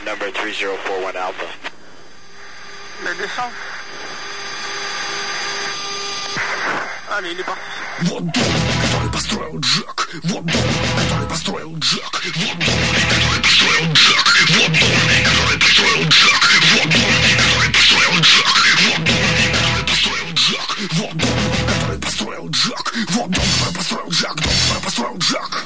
number 3041 Alpha. Надышал? Либо. Вот дом, который построил Джек. Вот дом, который построил Джек. Вот дом, который построил Джек. Вот дом, который построил Джек. Вот дом, который построил Джек. Вот дом, который построил Джек. Вот дом, который построил Джек. Вот дом, который построил Джек. Дом, который построил Джек.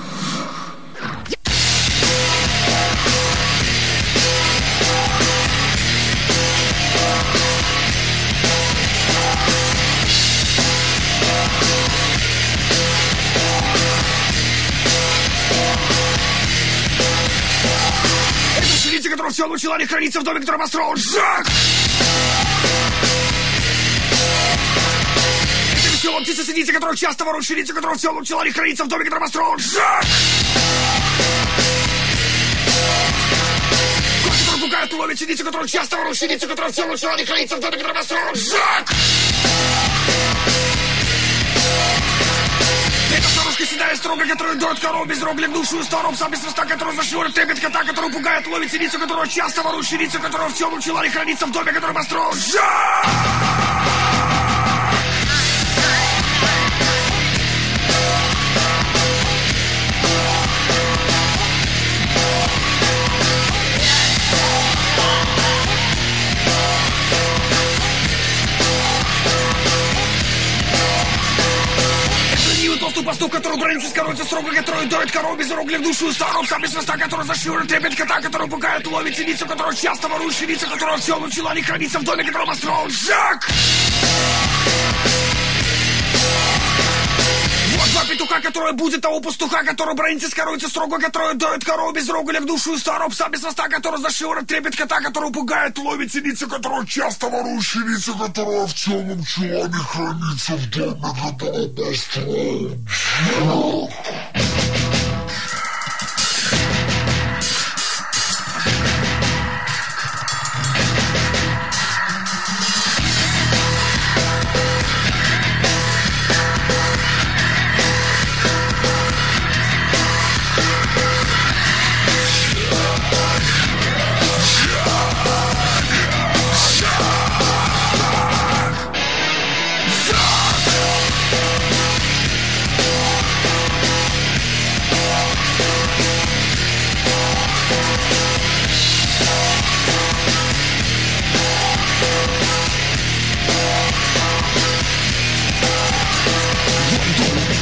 Которого все научила не храниться в доме, который построил Джек! Это веселая птица синица, которую часто ворует ширица, которого все научила не храниться в доме, который построил Джек! Кот, который пугает, ловит синицу, которую часто ворует ширица, которого все научила не храниться в доме, который построил Джек! Это старушка седая строго, которая дует корову без рог, легнувшую старом, сам без хвоста, который зашнурит, трепет кота, который пугает, ловит синицу, которого часто ворует ширицу, которого все научила не храниться в доме, который построил Джек! Толстую пастух, который границы скороется строго, который дует корову без рог, легнувшую старом, сам без хвоста, который зашнурит, трепет кота, который пугает, ловит синицу, которого часто ворует ширицу, которого все научила не храниться в доме, который построил Джек! Вот два петуха, которые будет того пастуха, который бронится, скоруется строго, который дует корову без рога, легнувшую старом, сам без хвоста, который зашнурит, трепет кота, который пугает, ловит синицу, которого часто ворует ширицу, которого в темном чулане хранится в доме,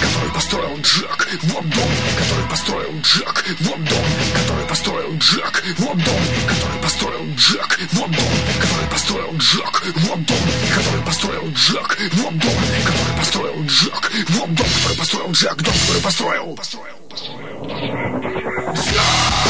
который построил Джек. Вот дом, который построил Джек. Вот дом, который построил Джек. Вот дом, который построил Джек. Вот дом, который построил Джек. Вот дом, который построил Джек. Вот дом, который построил Джек. Вот дом, который построил Джек. Дом, который построил. Джек!